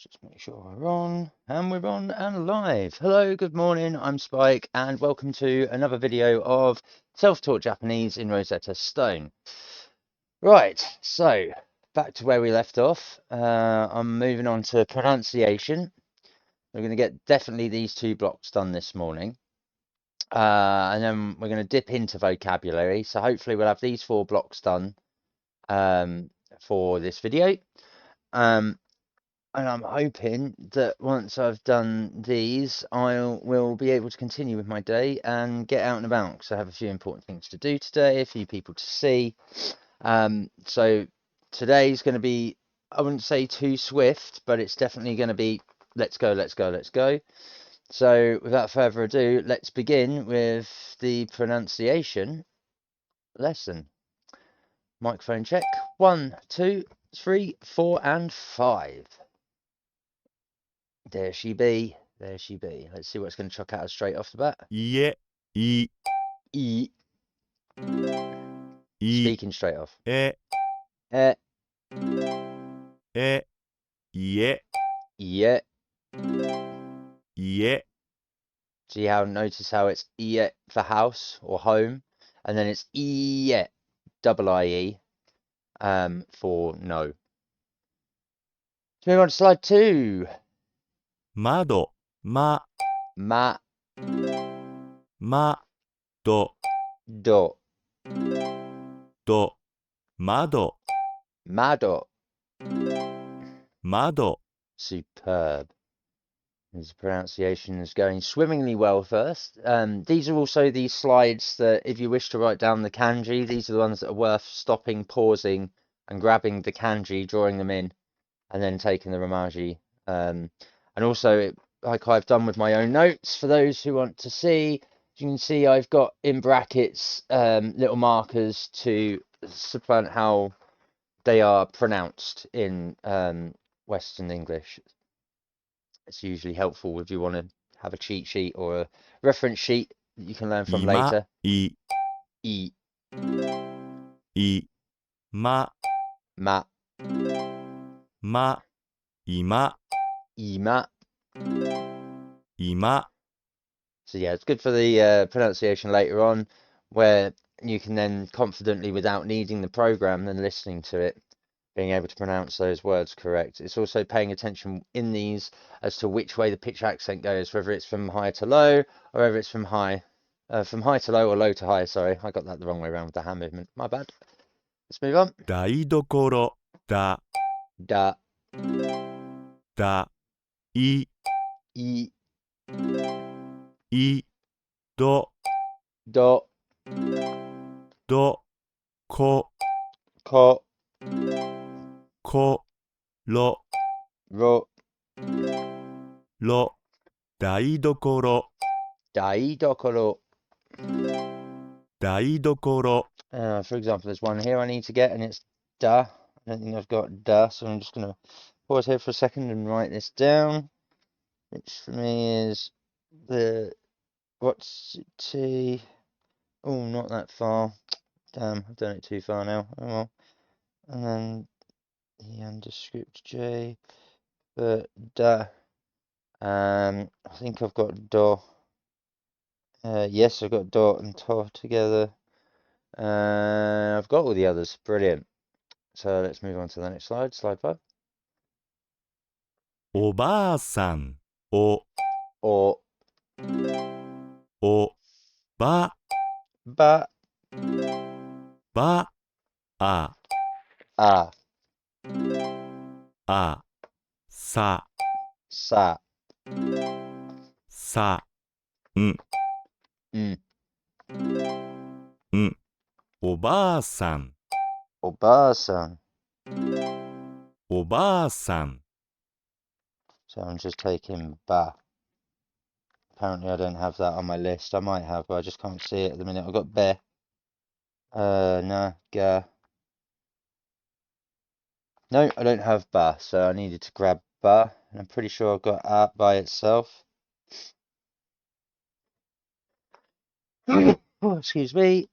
Just make sure we're on, and we're on and live. Hello, good morning, I'm Spike, and welcome to another video of self-taught Japanese in Rosetta Stone. Right, so back to where we left off. I'm moving on to pronunciation. We're going to get definitely these two blocks done this morning. And then we're going to dip into vocabulary. So hopefully we'll have these four blocks done for this video. And I'm hoping that once I've done these, I will be able to continue with my day and get out and about, because I have a few important things to do today, a few people to see. So today's going to be, I wouldn't say too swift, but it's definitely going to be let's go, let's go, let's go. So without further ado, let's begin with the pronunciation lesson. Microphone check. 1, 2, 3, 4, and 5. There she be. There she be. Let's see what's going to chuck at us straight off the bat. E. E. E. Speaking straight off. E. E. E. Ie. Yeah. Ie. See how, notice how it's ie for house or home, and then it's ie, double IE, for no. Let's move on to slide 2. Mado. Ma. Ma. Ma. Do. Do. Do. Mado. Mado. Mado. Superb. His pronunciation is going swimmingly well first. These are also these slides that if you wish to write down the kanji, these are the ones that are worth stopping, pausing, and grabbing the kanji, drawing them in, and then taking the romaji. And also, like I've done with my own notes, for those who want to see, you can see I've got in brackets little markers to supplant how they are pronounced in Western English. It's usually helpful if you want to have a cheat sheet or a reference sheet that you can learn from later. I. E. I. Ma. Ma. Ma. Ima. Ima. Ima. So yeah, it's good for the pronunciation later on, where you can then confidently, without needing the program and listening to it, being able to pronounce those words correct. It's also paying attention in these as to which way the pitch accent goes, whether it's from high to low, or whether it's from high to low or low to high. Sorry, I got that the wrong way around with the hand movement. My bad. Let's move on. 台所だ。Da. Da. I. I. I. Do. Do. Do. Ko. Ko. Ko. Ro. Ro. Ro. 台所。Dai dokoro. 台所。 For example, there's one here I need to get, and it's da. I don't think I've got da, so I'm just going to pause here for a second and write this down, which for me is the what's T. Oh, not that far. Damn, I've done it too far now. Oh well. And then the underscript J, but da. I think I've got do. Yes, I've got do and to together. I've got all the others. Brilliant. So let's move on to the next slide. Slide 5. おばあさん。お。Or. お。ば。Ba. ば。あ。 Ah. あ。さ。 Sa. さ。ん。 Mm. ん。おばあさん。 Obasan. おばあさん。 So I'm just taking ba. Apparently I don't have that on my list. I might have, but I just can't see it at the minute. I've got be. No, ga. No, I don't have ba, so I needed to grab ba. And I'm pretty sure I've got a by itself. Oh, excuse me.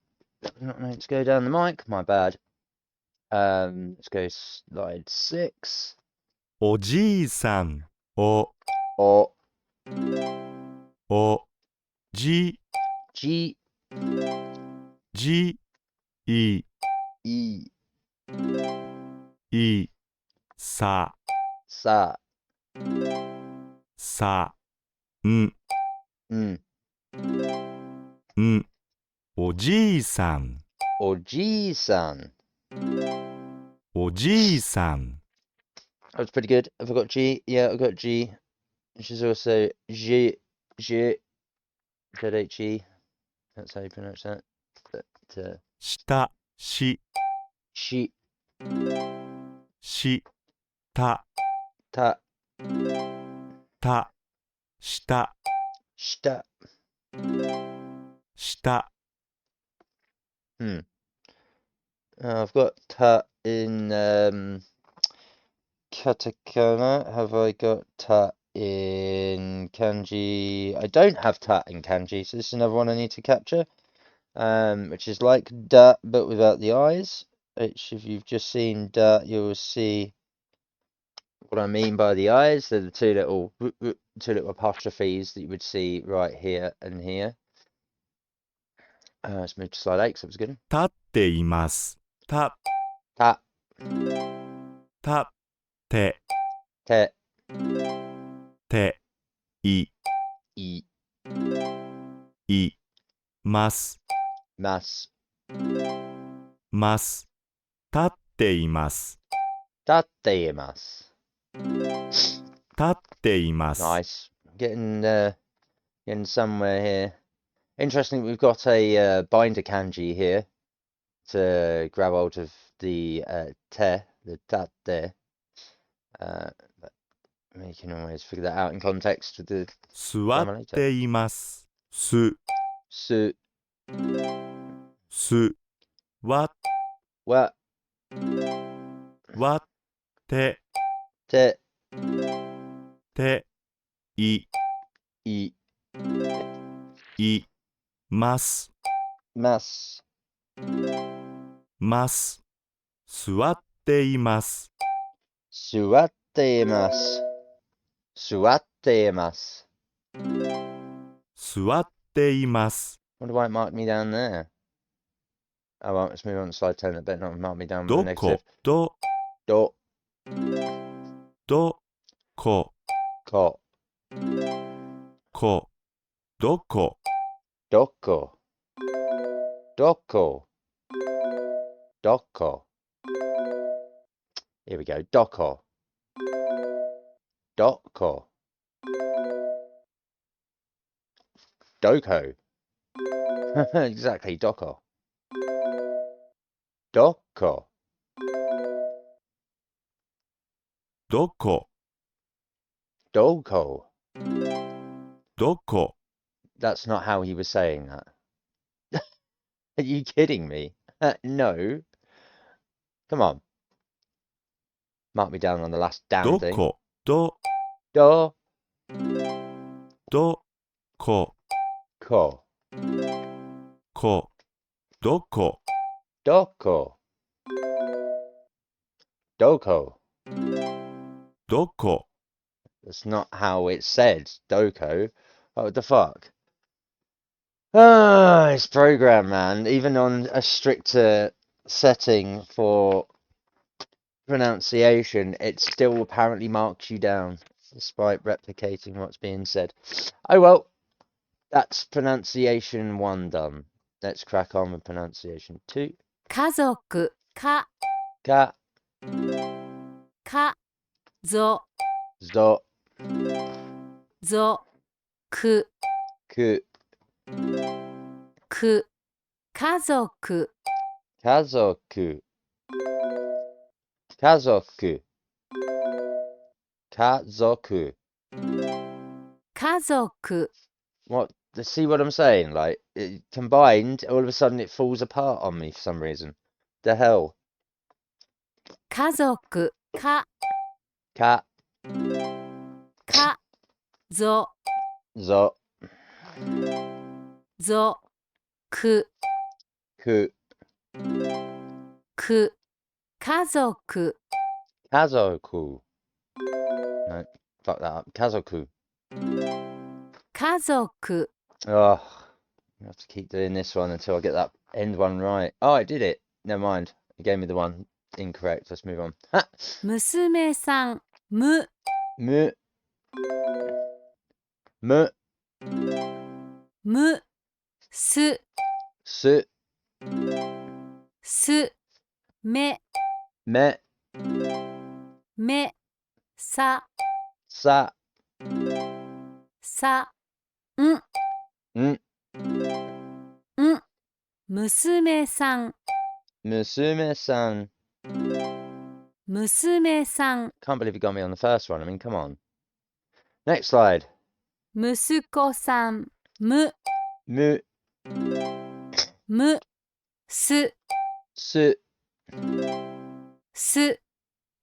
Not meant to go down the mic. My bad. Let's go slide 6. おじいさん。おおじ G じい E ささんんおじいさん。おじいさん。おじいさん。 That was pretty good. Have I got G? Yeah, I've got G. Which is also G, Z-H-E. That's how you pronounce that. But, したし she, したた、したした。した。 Hmm. I've got ta in katakana. Have I got ta in kanji? I don't have ta in kanji, so this is another one I need to capture. Which is like da, but without the eyes. Which, if you've just seen da, you'll see what I mean by the eyes. They're the two little apostrophes that you would see right here and here. Let's move to slide 8, so it was good. 立っています。た Ta, 立ってて、ていい、ます。ます。ます。立っています。立っています。立っています。 Nice. Getting somewhere here. Interesting, we've got a binder kanji here to grab hold of the te, the tate. But you can always figure that out in context with the 座 grammar っ later. ています。す Su, わ wa, ってて、いい、ます。ます。ます。座っています。座っています。座っています。座っています。 Wonder why it marked me down there. Oh well, let's move on to slide 10. It better not mark me down with a どこ negative. どど、ここ、どこどこ、どこ、どこ. Here we go. どこ、どこ, どこ. Exactly, どこ. どこ, どこどこ. どこ That's not how he was saying that. Are you kidding me? No. Come on. Mark me down on the last damn ど thing. こど Do, どこ ko, どこ doko, doko. どこ That's not how it's said. Doko. What the fuck? Ah, it's program, man. Even on a stricter setting for pronunciation, it still apparently marks you down, despite replicating what's being said. Oh well, that's pronunciation 1 done. Let's crack on with pronunciation 2. 家族、か、Ka, か、ぞ、 zo, ぞ、く、 ku, く、家族、 kazoku, kazoku, kazoku. 家族、 What? See what I'm saying? Like, combined, all of a sudden it falls apart on me for some reason. The hell? 家族、か、 Ka, か、ぞ、 zo, ぞ、く、 ku, く、家族、 kazoku, No, fuck that up. Kazoku. 家族 Oh, I have to keep doing this one until I get that end one right. Oh, I did it. Never mind. You gave me the one incorrect. Let's move on. Ha! 娘さんむ Mu. Mu. むす Su. すめ Me. めさ Sa. さん N. ん娘さん Musume-san. 娘さん Can't believe you got me on the first one. I mean, come on. Next slide. 息子さんむ Mu. むす Su. す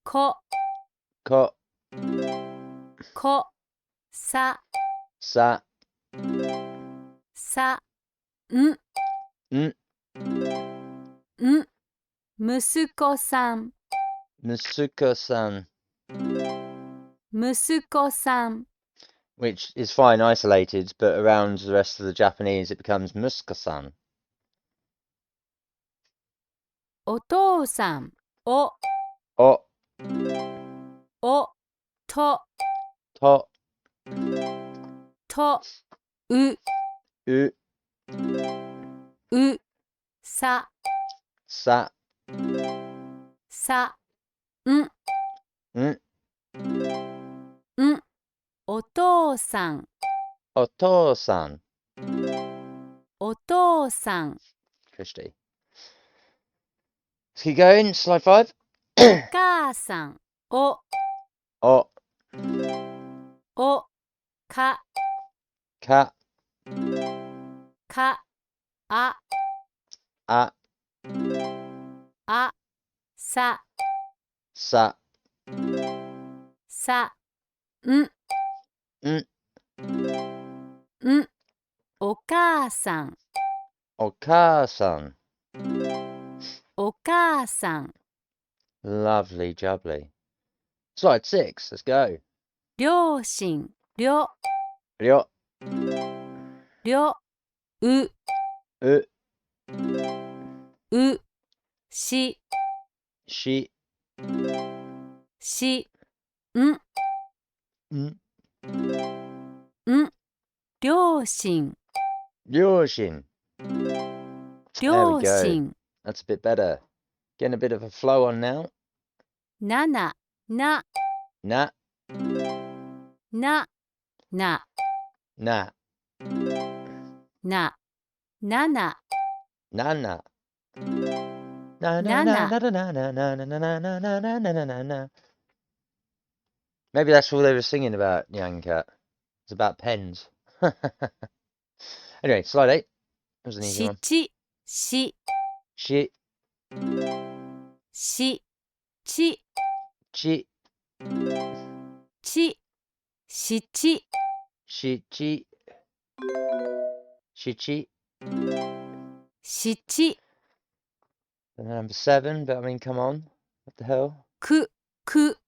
こ Ko. こさ Sa. さん N. ん息子さん Musuko-san. 息子さん Which is fine isolated, but around the rest of the Japanese it becomes Musuko-san. お父さんお O. おと To. とう U. うさ Sa. さん N. んお父さん Oto-san. お父さん Christy. Let's keep going. Slide 5. お母さんお O. おか Ka. かあ A. あさ Sa. さん N. んお母さん Oka-san. お母さん Lovely jubbly. Slide 6. Let's go. 両親りょ Ryo. りょう U. うし Shi. しん N. ん両親 Ryoshin. 両親 That's a bit better. Getting a bit of a flow on now. ななな Na. なな Na. ななな Nana. Na na na Nana. na na na na na na na na na na na na na. Maybe that's all they were singing about, Yanka. It's about pens. Anyway, slide 8. That was an easy one. しし Shi. しち Chi. ちしち Shichi. Shichi. しち And number 7, but I mean, come on. What the hell? くく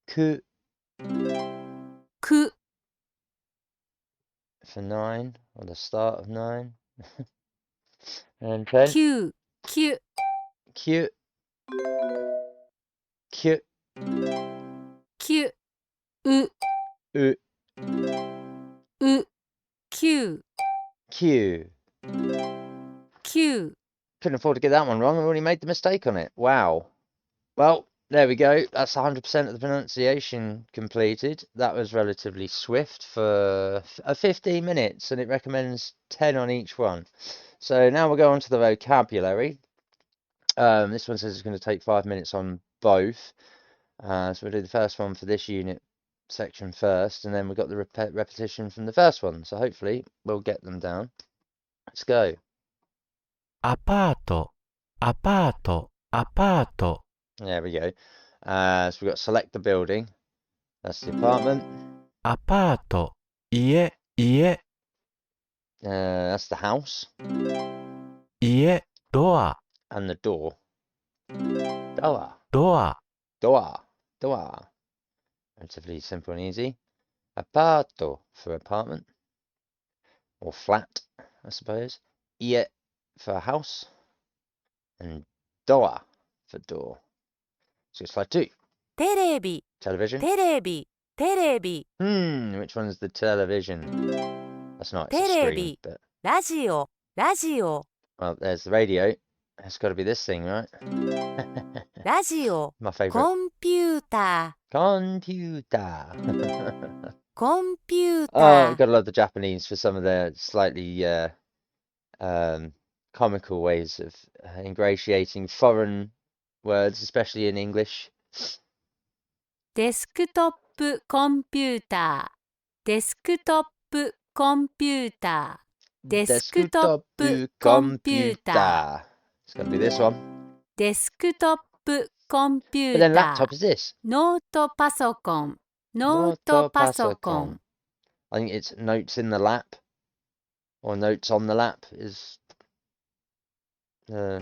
Ku く for 9, or the start of 9. And 10. きゅうきゅ Cute. Cute. きゅう U. うきゅう Q. きゅう Couldn't afford to get that one wrong. I already made the mistake on it. Wow. Well, there we go. That's 100% of the pronunciation completed. That was relatively swift for 15 minutes, and it recommends 10 on each one. So now we'll go on to the vocabulary. This one says it's going to take 5 minutes on both. So we'll do the first one for this unit section first, and then we've got the repetition from the first one. So hopefully we'll get them down. Let's go. アパート、アパート、アパート。 There we go. So we've got select the building. That's the apartment. アパート、家、家、 That's the house. 家、ドア、 And the door. Door. ドア、 Door. Door. Relatively simple and easy. Apparto for apartment. Or flat, I suppose. Ie for house. And doa for door. So slide 2. テレビ、 Television. テレビ、テレビ、 Which one's the television? That's not, it's a screen. Televi. But ラジオ、ラジオ、 well, there's the radio. It's got to be this thing, right? ラジオ、 My favourite. コンピュータ Computer. ー、コンピュー Oh, タ you've ー、 got to love the Japanese for some of their slightly comical ways of ingratiating foreign words, especially in English. デスクトップコンピューター、デスクトップコンピューター、デスクトップコンピュータ It's got to be this one. ー、デスクトップコンピ But ュ then ータ laptop ー、 is this. ノートパソコン、ノートパソコン、 I think it's notes in the lap. Or notes on the lap is the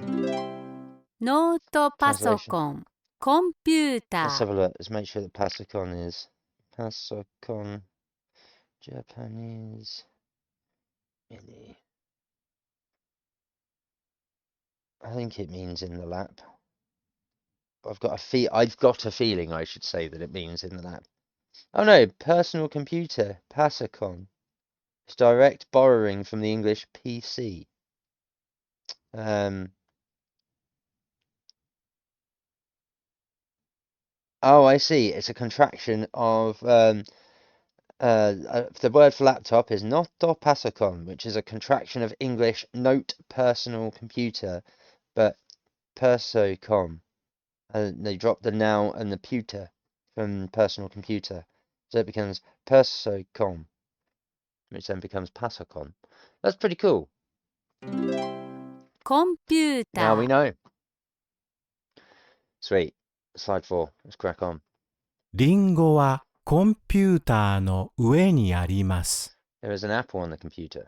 ノートパソコン、コンピュー Let's タ have ー、 a look. Let's make sure that Pasicon is Pasicon Japanese mini. I think it means in the lap. I've got a feeling I should say that it means in the lap. Oh no, personal computer, Pasicon. It's direct borrowing from the English PC. Oh, I see. It's a contraction of the word for laptop is noto pasocon, which is a contraction of English note personal computer, but persocom. They drop the now and the puter from personal computer, so it becomes persocom, which then becomes pasocon. That's pretty cool. コンピュー Now タ we ー、 know. Sweet. Slide 4. Let's crack on. リンゴはコンピューターの上にあります。 There is an apple on the computer.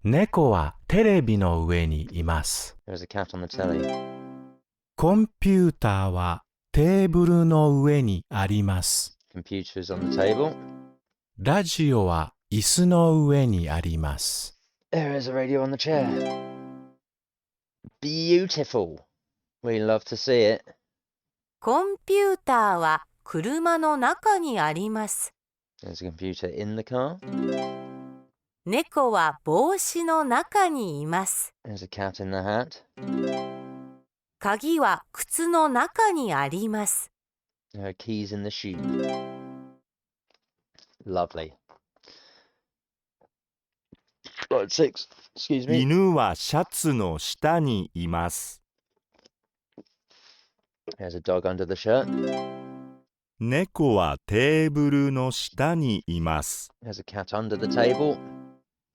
猫はテレビの上にいます。 There is a cat on the telly. コンピューターはテーブルの上にあります。 Computer is on the table. ラジオは椅子の上にあります。 There is a radio on the chair. Beautiful. We love to see it. コンピューターは車の中にあります。 There's a computer in the car. 猫は帽子の中にいます。 There's a cat in the hat. 鍵は靴の中にあります。 There are keys in the shoe. Lovely. Slide 6. Excuse me. 犬はシャツの下にいます。 There's a dog under the shirt. 猫はテーブルの下にいます。 There's a cat under the table.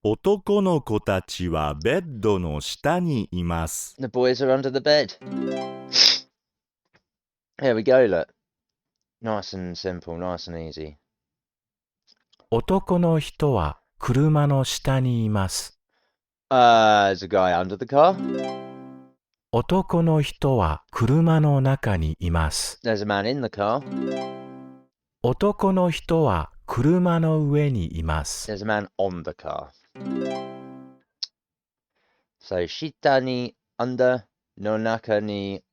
男の子たちはベッドの下にいます。 The boys are under the bed. Here we go, look. Nice and simple, nice and easy. 男の人は車の下にいます。 There's a guy under the car. 男の人は車の中にいます。 There's a man in the car. 男の人は車の上にいます。 There's a man on the car. So, shita ni under, no naka ni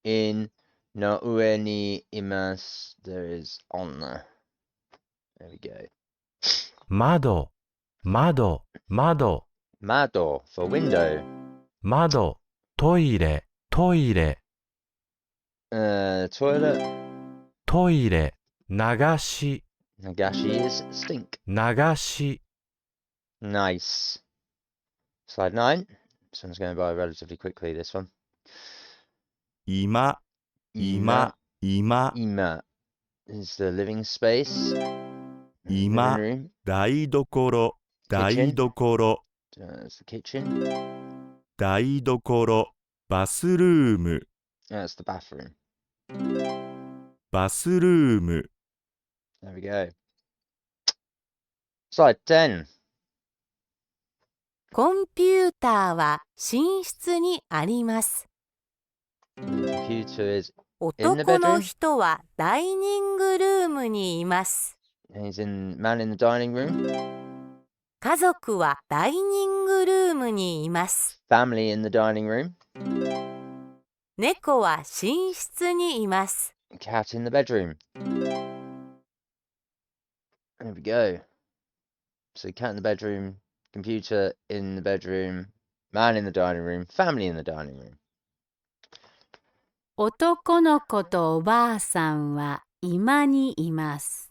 in, no ue ni imasu. There is on there. There we go. 窓、窓、窓、 Mado for window. 窓、トイレ、トイレ、 Toilet. トイレ、流し、 Nagashi is stink. 流し、 Nice. Slide 9. This one's going by relatively quickly, this one. 今、今、今、 Ima is the living space. 今、 Living room. 台所、台所、 That's the kitchen. 台所、バスルーム、 That's the bathroom. バスルーム、 There we go. Slide 10. コンピューターは寝室にあります。The computer is 男の人はダイニングルームにいます。He's man in the dining room. 家族はダイニングルームにいます。Family in the dining room. 猫は寝室にいます。Cat in the bedroom. There we go. So cat in the bedroom, computer in the bedroom, man in the dining room, family in the dining room. 男の子とおばあさんは居間にいます。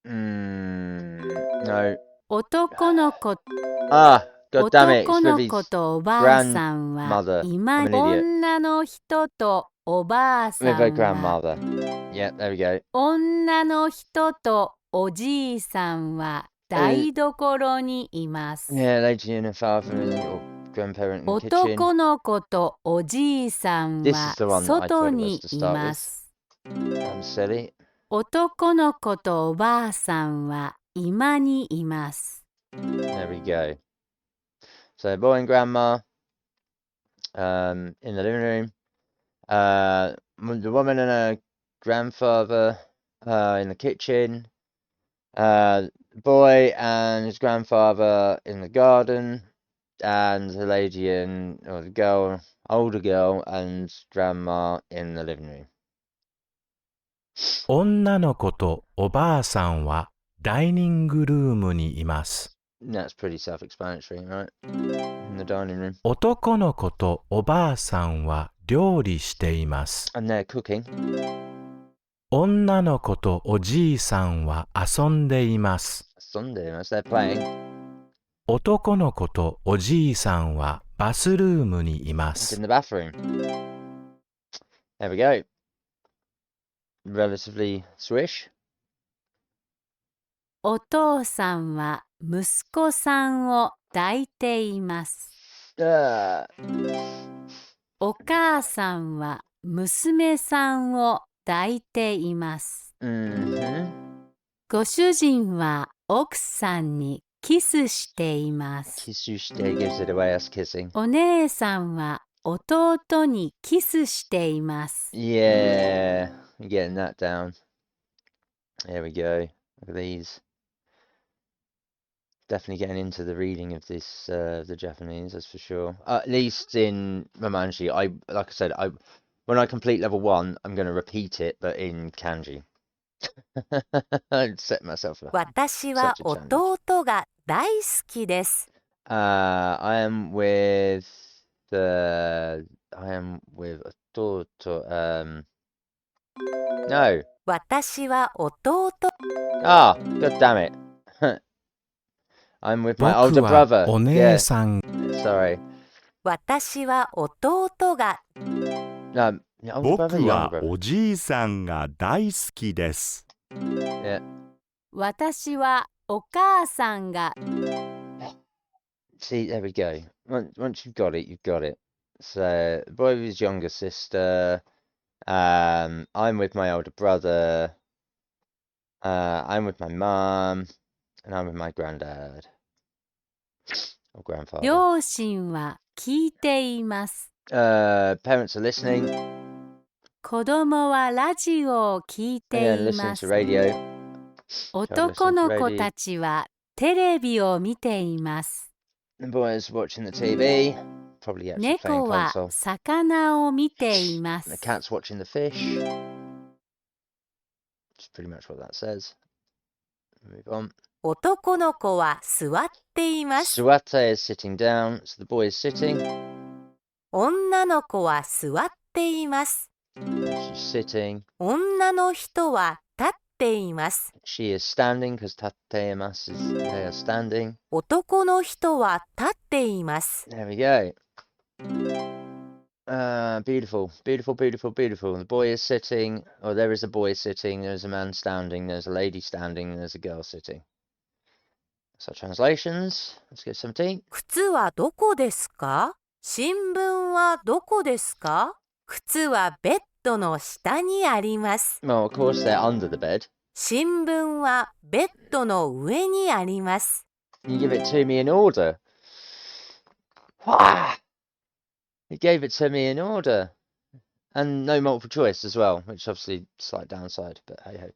No. 男の子 God damn it. 男 It's の with 子 his とおばあさんは grandmother. 居 I'm 間 an idiot. 女の人とおばあさ With her んは grandmother. Yeah, there we go. 女の人とおじいさんは台所にいます。 Yeah, lady and her father or grandparent in the kitchen. 男の子とおじいさん This は is the one that I 外 thought it was に to い start ま with. す。 I'm silly. 男の子とおばあさんは居間にいます。 There we go. So boy and grandma in the living room. The woman and her grandfather in the kitchen. Boy and his grandfather in the garden. And the lady or the girl, older girl, and grandma in the living room. 女の子とおばあさんはダイニングルームにいます。That's pretty self-explanatory, right? In the dining room. 男の子とおばあさんは料理しています。And they're cooking. 女の子とおじいさんは遊んでいます。Sunday, as they're playing. 男の子とおじいさんはバスルームにいま It's す。 in the bathroom. There we go. Relatively swish. お父さんは息子さんを抱いています。 お母さんは娘さんを抱いています。 ご主人は奥さんにキスしています。 Kisushite gives it away as kissing. お姉さんは弟にキスしています。 Yeah, you're getting that down. There we go. Look at these. Definitely getting into the reading of this, the Japanese, that's for sure. At least in Romanji, like I said, when I complete level 1, I'm going to repeat it, but in kanji. I'd set myself up. 私は弟が大好きです。 I am with Toto. No. 私は弟。 God damn it. I'm with my 僕 older は brother. お姉さん。 Sorry. 私は弟が。 No, older 僕 brother, younger は brother. おじいさんが大好きです。 Yeah. 私はお母さんが。 See, there we go. Once you've got it, you've got it. So, the boy with his younger sister. I'm with my older brother. I'm with my mum. And I'm with my granddad. Or grandfather. 両親は聞いています。 Parents are listening. 子供はラジオを聞い Yeah, てい listening ま to す。 radio. 男の子たちはテレビを見ています。 The boy's watching the TV. Probably actually playing 猫は console. 魚を見ていま The す。 cat's watching the fish. That's pretty much what that says. Move on. 男の子は座っています。 Suate is sitting down, so the boy is sitting. 女の子は座っています。 She's sitting. 女の人は立っています。 She is standing because tatemas is they are standing. 男の人は立っています。 There we go. Beautiful, beautiful, beautiful, beautiful. The boy is sitting, or there is a boy sitting, there's a man standing, there's a lady standing, there's a girl sitting. So translations, let's get some tea. 靴はどこですか？新聞はどこですか？靴はベッドの下にあります。 Well, of course they're under the bed. 新聞はベッドの上にあります。 You give it to me in order. Wah! He gave it to me in order. And no multiple choice as well, which obviously slight downside, but hey ho.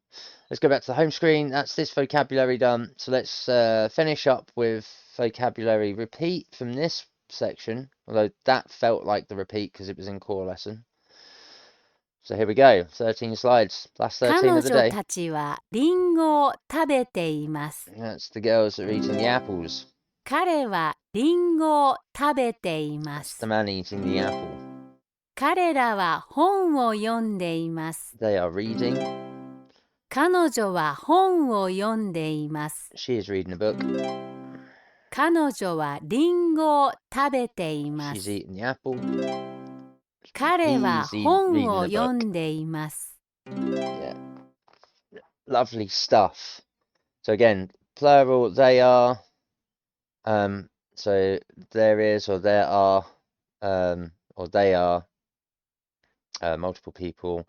Let's go back to the home screen. That's this vocabulary done. So let's finish up with vocabulary repeat from this section, although that felt like the repeat because it was in core lesson. So here we go, 13 slides, last 13彼 of the 女 day. たちはリンゴを食べています。 That's the girls that are eating the apples. 彼はリンゴを食べていま That's す。 the man eating the apple. 彼らは本を読んでいます。 They are reading. 彼女は本を読んでいます。 She is reading a book. 彼女はリンゴを食べていま She's す。 eating the apple. 彼は He's 本 reading を the 読 book. んでいます。 Yeah. Lovely stuff. So again, plural, they are. So there is, or there are, or they are, multiple people.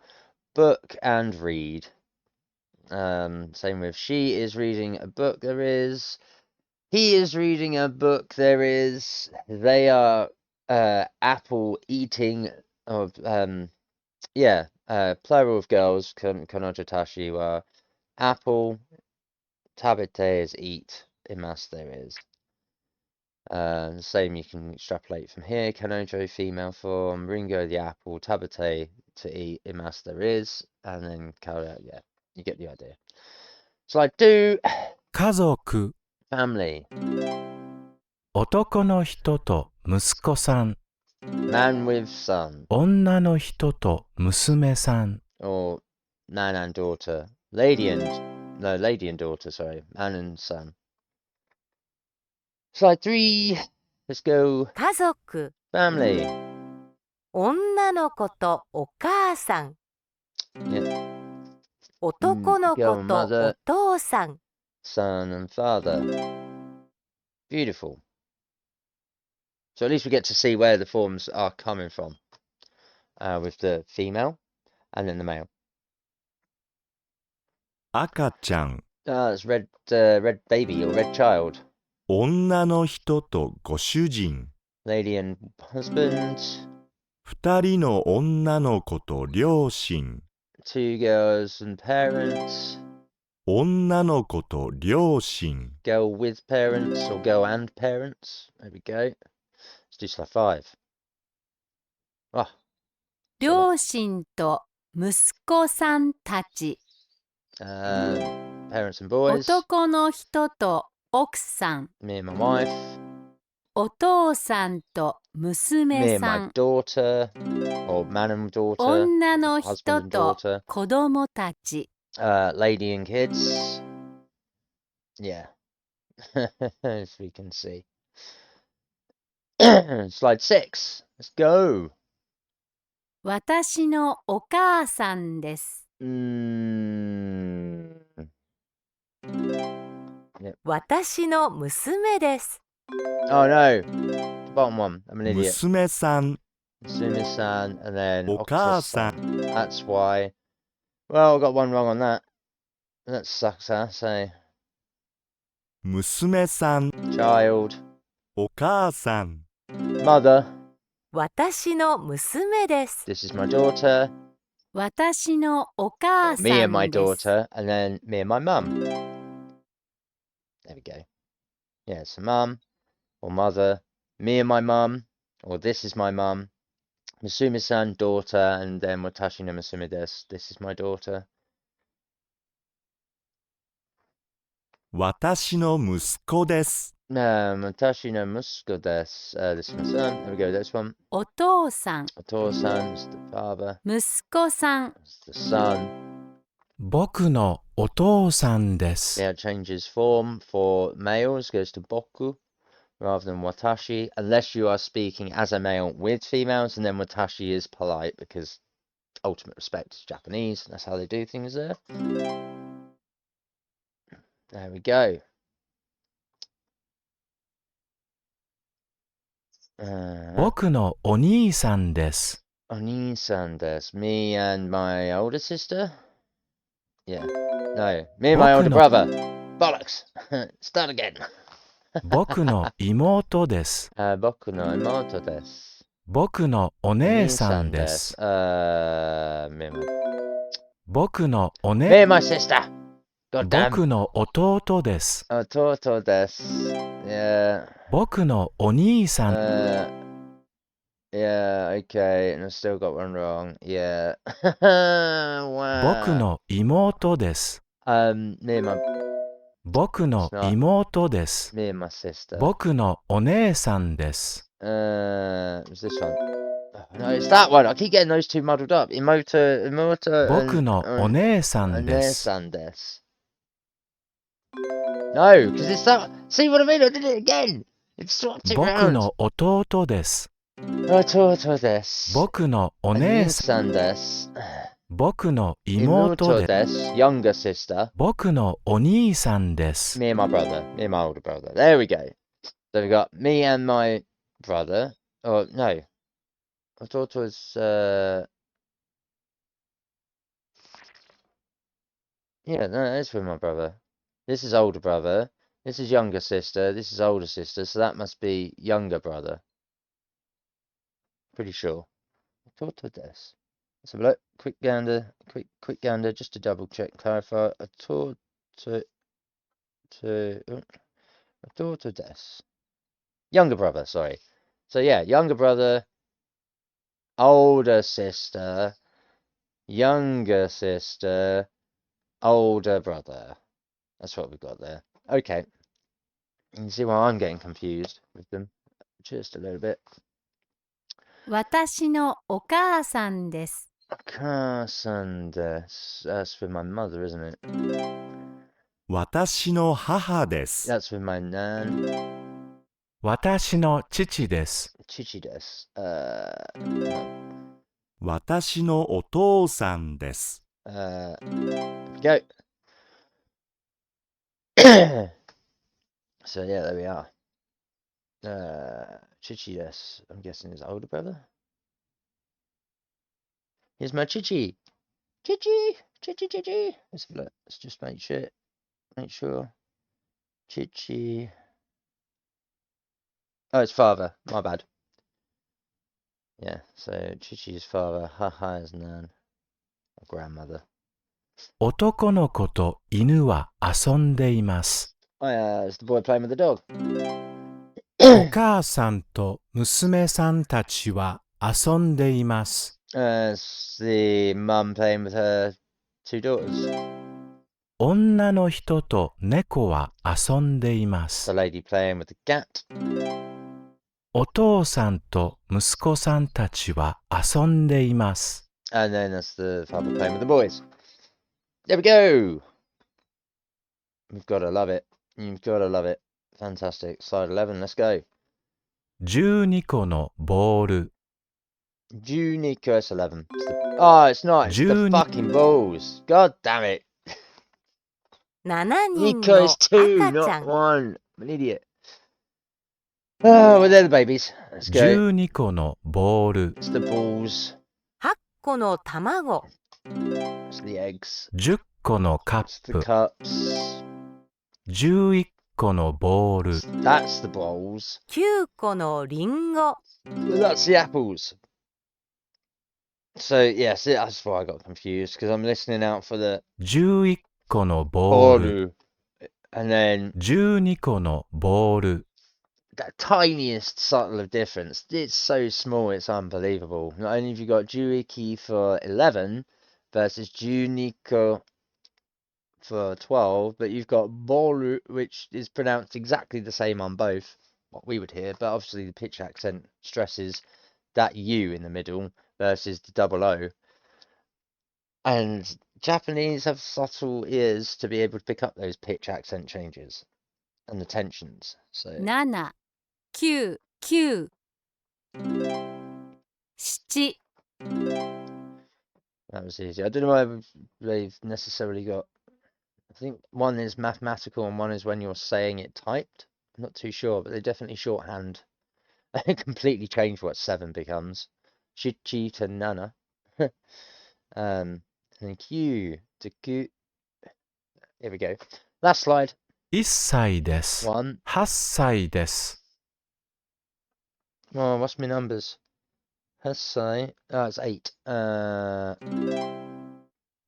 Book and read. Same with she is reading a book. There is. He is reading a book. There is. They are apple eating. Of yeah. Plural of girls. Kanojo tashi wa apple. Tabete is eat. Imas there is. Same you can extrapolate from here. Kanojo female form. Ringo the apple. Tabete to eat. Imas there is. And then Kara, yeah. You get the idea. Slide 2. 家族、 Family. 男の人と息子さん、 Man with son. 女の人と娘さん、 Or man and daughter. Lady and daughter, sorry. Man and son. Slide 3. Let's go. 家族、 Family. 女の子とお母さん、 Yeah. 男の子 Girl and と mother. お父さん、 Son and father. Beautiful. So at least we get to see where the forms are coming from. With the female and then the male. 赤ちゃん、 It's red baby or red child. 女の人とご主人、 Lady and husband. 二人の女の子と両親、 Two girls and parents. 女の子と両親、 Girl with parents or girl and parents. There we go. Let's do slide 5. Ah, 両親と息子さんたち、 parents and boys. 男の人と奥さん、 Me and my wife. お父さんと Me 娘 and さ my ん、 daughter. Or man and daughter. 女の Husband 人 and と daughter. 子供たち、 Lady and kids. Yeah. As we can see. Slide 6. Let's go. 私のお母さんです。 私の娘です。 Oh no. The bottom one. I'm an idiot. 娘さん、 Sumi-san and then お母さ Okusa-san. ん、 That's why. Well, I got one wrong on that. That sucks, huh? So, 娘さん、 child, お母さん、 mother. 私の娘です。 This is my daughter. 私のお母さん Me and my です。 daughter. And then me and my mum. There we go. Yeah, so mum or mother. Me and my mum. Or this is my mum. Musumi-san, daughter. And then watashi no musume desu. This is my daughter. 私の息子です。Watashi no musuko desu. This is my son. There we go. This one. お父さん、 Oto-san is the father. 息子さん、 It's the son. 僕のお父さんです。 Yeah, it changes form for males, goes to boku rather than watashi, unless you are speaking as a male with females, and then watashi is polite because ultimate respect is Japanese. That's how they do things there. There we go. 僕のお兄さんです。 Oni-san desu. Me and my older sister? Yeah. No, me and my older brother. Bollocks! Start again. 僕の妹です。 Boku no imoto desu. 僕のお姉さんです。 Me, 僕のお me 姉、 and my sister. God damn. 僕の弟です。 Toto des. Yeah. 僕のお兄さん、 Yeah, okay, and I still got one wrong. Yeah. 僕 Wow. の妹です。 Me and my 僕の It's not. 妹です。 me and my sister. 僕のお姉さんです。 It's this one. Oh, no, it's that one. I keep getting those two muddled up. Imota 僕 and のお姉さんです。 Nesandes. No, because it's that. See what I mean? I did it again. It swapped it 僕 round. の弟です。 Toto des. 僕のお姉さん、 Nesandes. 僕の妹 Imuto です。 des. Younger sister. 僕のお兄さんです。 Me and my brother. Me and my older brother. There we go. So we got me and my brother. Oh, no. I thought it was, yeah, no, that's with my brother. This is older brother. This is younger sister. This is older sister. So that must be younger brother. Pretty sure. I thought it was. Let's have a look. Quick gander. Quick gander. Just to double check, clarify. I thought it was. Younger brother, sorry. So yeah, younger brother, older sister, younger sister, older brother. That's what we've got there. Okay. You can see why I'm getting confused with them just a little bit. 私のお母さんです。 Carson des. That's with my mother, isn't it? 私の母です。 That's with my nan. 私の父です。 Chichi des. 私のお父さんです。 Go. So yeah, there we are. Chichi des. I'm guessing his older brother. Here's my Chichi. Chichi. Let's have a look. Let's just make sure. Chichi. Oh, it's father. My bad. Yeah, so Chichi's father. Haha is nan. Or grandmother. 男の子と犬は遊んでいます。 It's the boy playing with the dog. お母さんと娘さんたちは遊んでいます。 It's the mum playing with her two daughters. 女の人と猫は遊んでいま The す。 lady playing with the cat. お父さんと息子さんたちは遊んでいます。 And then that's the father playing with the boys. There we go. We've got to love it. You've got to love it. Fantastic. Slide 11. Let's go. 12個のボール。 Junica, it's 11. Oh, it's not. It's the Juni- fucking balls. God damn it. 7人 Nico の is 2, 赤ちゃ not ん。 1. I'm an idiot. Oh, well, they're the babies. Let's go. 12個のボール。 It's the balls. 8個の卵。 It's the eggs. 10個のカ It's ッ the プ。 cups. 11個のボール。 That's the bowls. 9個のリンゴ。 That's the apples. So, yes, that's why I got confused, because I'm listening out for the 11個のボール。 boru. And then 12個のボール。 that tiniest subtle of difference. It's so small, it's unbelievable. Not only have you got Juiki for 11 versus Junico for 12, but you've got Boru, which is pronounced exactly the same on both, what we would hear, but obviously the pitch accent stresses that U in the middle versus the double O. And Japanese have subtle ears to be able to pick up those pitch accent changes and the tensions. So 7、9、9。7、 that was easy. I don't know why they've necessarily got. I think one is mathematical and one is when you're saying it typed. I'm not too sure, but they definitely shorthand. They completely change what 7 becomes. Chichi to Nana. And Q to Q. Here we go. Last slide. 1歳です。 1. 8歳です。 Oh, what's my numbers? Hasai. It's 8.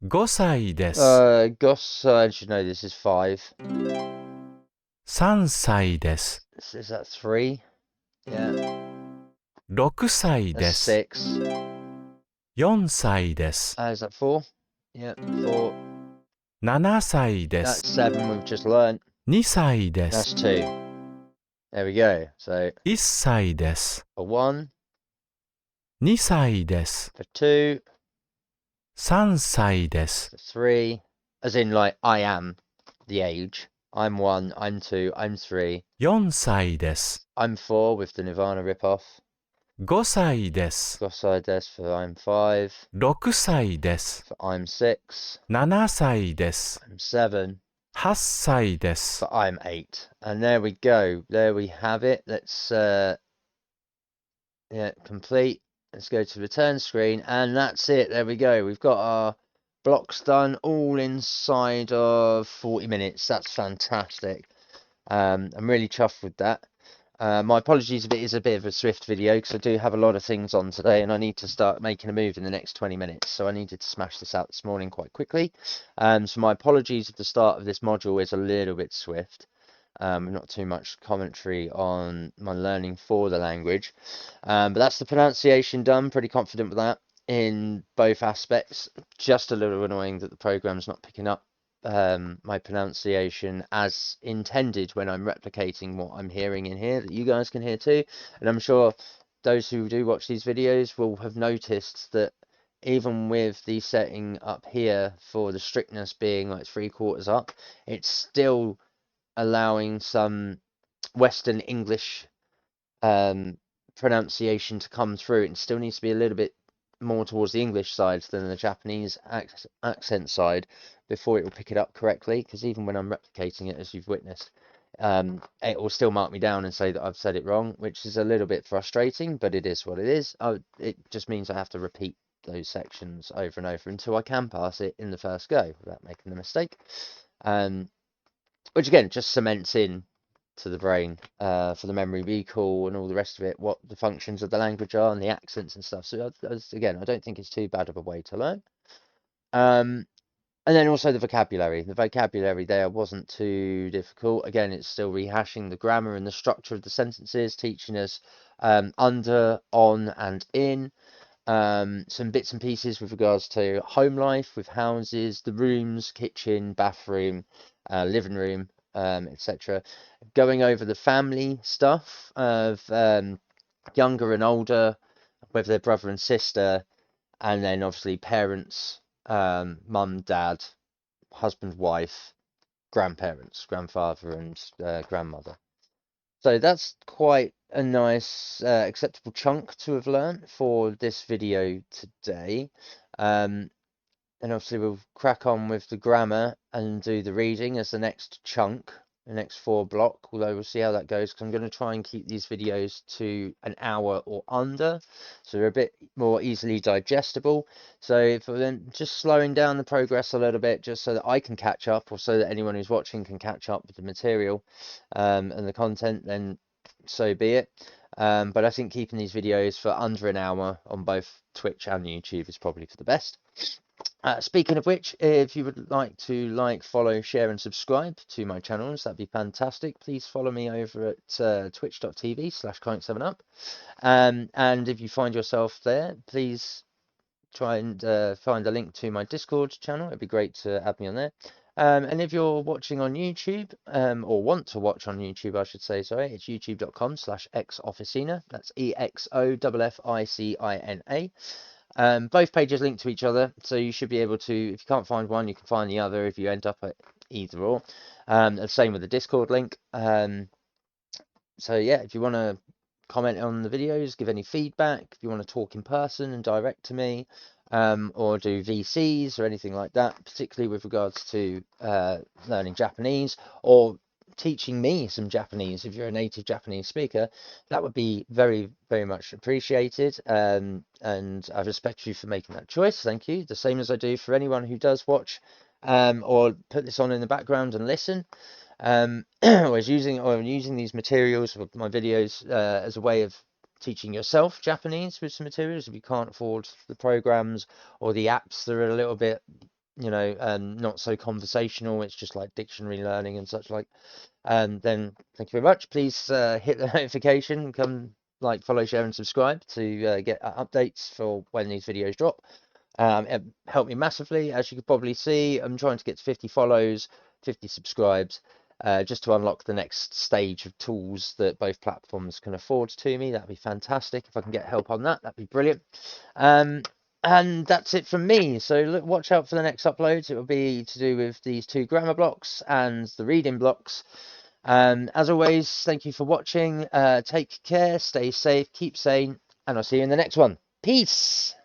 5歳です。Gosai, I should know this is 5. 3歳です。Is that 3? Yeah. 6歳 That's です。 6. 4歳です。 Is that 4? Yeah, 4. 7歳で That's す。 7 we've just learnt. 2歳で That's す。 2. There we go. So 1歳です。 for 1, 2歳です。 for 2, 3歳です。 for 3. As in, like, I am the age. I'm 1, I'm 2, I'm 3. 4歳です。 I'm 4 with the Nirvana ripoff. 5歳です。 Gosai des for I'm 5. 6歳です。 For I'm 6. 7歳です。 I'm 7. 8歳です。 For I'm 8. And there we go. There we have it. Let's complete. Let's go to return screen, and that's it. There we go. We've got our blocks done all inside of 40 minutes. That's fantastic. I'm really chuffed with that. My apologies if it is a bit of a swift video, because I do have a lot of things on today and I need to start making a move in the next 20 minutes. So I needed to smash this out this morning quite quickly. So my apologies if the start of this module is a little bit swift. Not too much commentary on my learning for the language. But that's the pronunciation done. Pretty confident with that in both aspects. Just a little annoying that the program's not picking up my pronunciation as intended when I'm replicating what I'm hearing in here, that you guys can hear too. And I'm sure those who do watch these videos will have noticed that even with the setting up here for the strictness being like 3/4 up, it's still allowing some Western English pronunciation to come through. It still needs to be a little bit more towards the English side than the Japanese accent side before it will pick it up correctly, because even when I'm replicating it, as you've witnessed, it will still mark me down and say that I've said it wrong, which is a little bit frustrating, but it is what it is. It just means I have to repeat those sections over and over until I can pass it in the first go without making a mistake. Which again just cements in to the brain for the memory recall and all the rest of it, what the functions of the language are and the accents and stuff. So again, I don't think it's too bad of a way to learn. And then also the vocabulary. The vocabulary there wasn't too difficult. Again, it's still rehashing the grammar and the structure of the sentences, teaching us under, on, and in. Some bits and pieces with regards to home life, with houses, the rooms, kitchen, bathroom, living room, etc. Going over the family stuff of younger and older, whether they're brother and sister, and then obviously parents, mum, dad, husband, wife, grandparents, grandfather and grandmother. So that's quite a nice acceptable chunk to have learnt for this video today. And obviously we'll crack on with the grammar and do the reading as the next chunk, the next 4 block, although we'll see how that goes, because I'm going to try and keep these videos to an hour or under, so they're a bit more easily digestible. So if we're then just slowing down the progress a little bit, just so that I can catch up, or so that anyone who's watching can catch up with the material and the content, then so be it. But I think keeping these videos for under an hour on both Twitch and YouTube is probably for the best. Speaking of which, if you would like to follow, share and subscribe to my channels, that'd be fantastic. Please follow me over at twitch.tv/Clank7up. And if you find yourself there, please try and find a link to my Discord channel. It'd be great to add me on there. And if you're watching on YouTube, or want to watch on YouTube, I should say, sorry, it's youtube.com/xofficina. That's EXOFFICINA. Both pages link to each other, so you should be able to, if you can't find one, you can find the other if you end up at either or. The same with the Discord link. So yeah, if you want to comment on the videos, give any feedback, if you want to talk in person and direct to me, or do VCs or anything like that, particularly with regards to learning Japanese or teaching me some Japanese, if you're a native Japanese speaker, that would be very, very much appreciated. And I respect you for making that choice. Thank you. The same as I do for anyone who does watch or put this on in the background and listen. Or using these materials, my videos, as a way of teaching yourself Japanese with some materials, if you can't afford the programs or the apps that are a little bit, not so conversational, it's just like dictionary learning and such like, then thank you very much. Please hit the notification, come like, follow, share, and subscribe to get updates for when these videos drop. It helped me massively. As you could probably see, I'm trying to get to 50 follows, 50 subscribes, just to unlock the next stage of tools that both platforms can afford to me. That'd be fantastic. If I can get help on that, that'd be brilliant. And that's it from me. So look, watch out for the next uploads. It will be to do with these 2 grammar blocks and the reading blocks. As always, thank you for watching. Take care, stay safe, keep sane, and I'll see you in the next one. Peace!